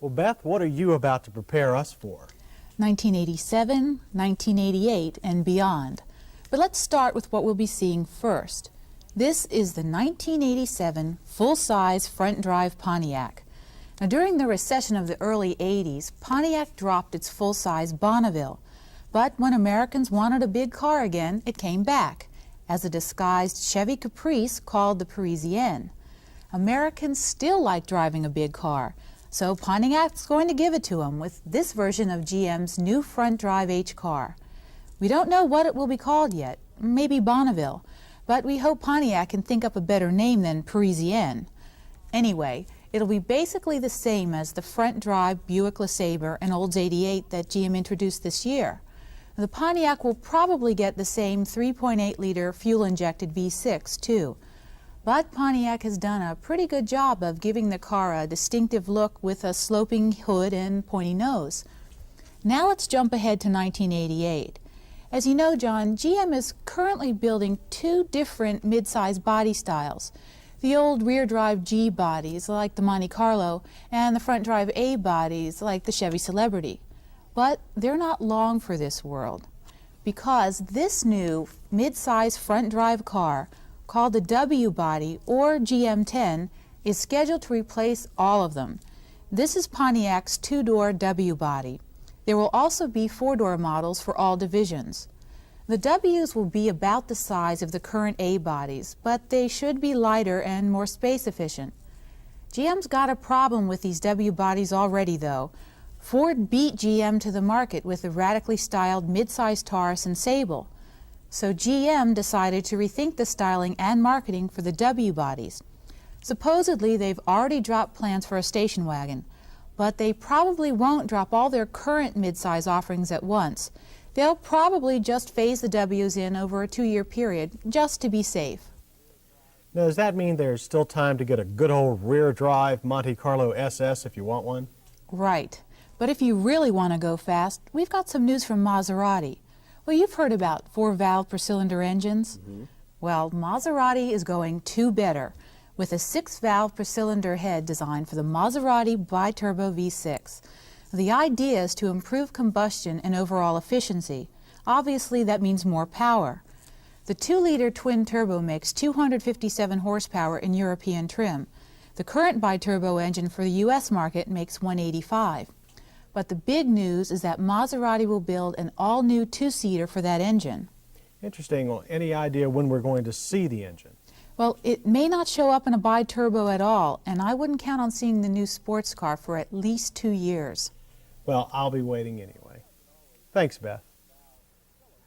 Well, Beth, what are you about to prepare us for? 1987, 1988, and beyond. But let's start with what we'll be seeing first. This is the 1987 full-size front-drive Pontiac. Now, during the recession of the early 80s, Pontiac dropped its full-size Bonneville. But when Americans wanted a big car again, it came back as a disguised Chevy Caprice called the Parisienne. Americans still like driving a big car, so Pontiac's going to give it to them with this version of GM's new front-drive H car. We don't know what it will be called yet, maybe Bonneville, but we hope Pontiac can think up a better name than Parisienne. Anyway, it'll be basically the same as the front-drive Buick LeSabre and Olds 88 that GM introduced this year. The Pontiac will probably get the same 3.8-liter fuel-injected V6 too. But Pontiac has done a pretty good job of giving the car a distinctive look with a sloping hood and pointy nose. Now let's jump ahead to 1988. As you know, John, GM is currently building two different mid-size body styles. The old rear-drive G bodies like the Monte Carlo and the front-drive A bodies like the Chevy Celebrity. But they're not long for this world, because this new mid-size front-drive car called the W body or GM10 is scheduled to replace all of them. This is Pontiac's two-door W body. There will also be four-door models for all divisions. The Ws will be about the size of the current A bodies, but they should be lighter and more space efficient. GM's got a problem with these W bodies already though. Ford beat GM to the market with the radically styled mid-size Taurus and Sable. So GM decided to rethink the styling and marketing for the W bodies. Supposedly they've already dropped plans for a station wagon, but they probably won't drop all their current mid-size offerings at once. They'll probably just phase the Ws in over a 2-year period, just to be safe. Now, does that mean there's still time to get a good old rear-drive Monte Carlo SS if you want one? Right. But if you really want to go fast, we've got some news from Maserati. Well, you've heard about 4-valve per cylinder engines. Well, Maserati is going two better with a 6-valve per cylinder head designed for the Maserati bi-turbo V6. The idea is to improve combustion and overall efficiency. Obviously, that means more power. The 2-liter twin-turbo makes 257 horsepower in European trim. The current bi-turbo engine for the U.S. market makes 185. But the big news is that Maserati will build an all-new 2-seater for that engine. Interesting. Well, any idea when we're going to see the engine? Well, it may not show up in a bi-turbo at all, and I wouldn't count on seeing the new sports car for at least 2 years. Well, I'll be waiting anyway. Thanks, Beth.